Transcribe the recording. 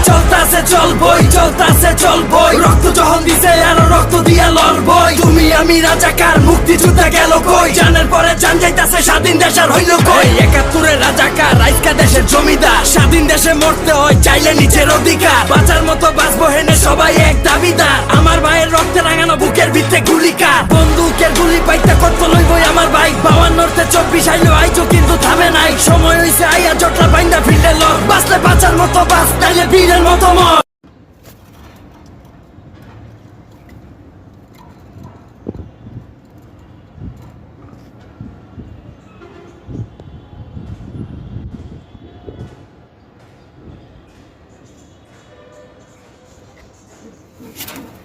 চলতাছে চলবই, চলতাছে চলবই, রক্ত যখন দিছে আরো রক্ত দিয়া লড়বই। তুমি আমি রাজাকার, মুক্তিযোদ্ধা গেল কই, জানের পরে জান যাইতাছে, স্বাধীন দেশ আর হইল কই। ৭১-এর রাজাকার, আজকা দেশের জমিদার, স্বাধীন দেশে মরতে হয় চাইলে নিজের অধিকার। বাঁচার মতো বাঁচবো হেনে সবাই এক দাবিদার, আমার ভাইয়ের রক্তে রাঙানো বুকের ভিত্তে গুলিকার। বন্দুকের গুলি পাইতে কত লইবই আমার ভাই, ৫২-তে ২৪ আইলো আইজো কিন্তু থামে নাই। সময় হইছে আইয়া জটলা বাইন্দা ফিল্ডে লড়, বাঁচলে বাঁচার মতো বাঁচ, তাইলে বীরের মতো মর। you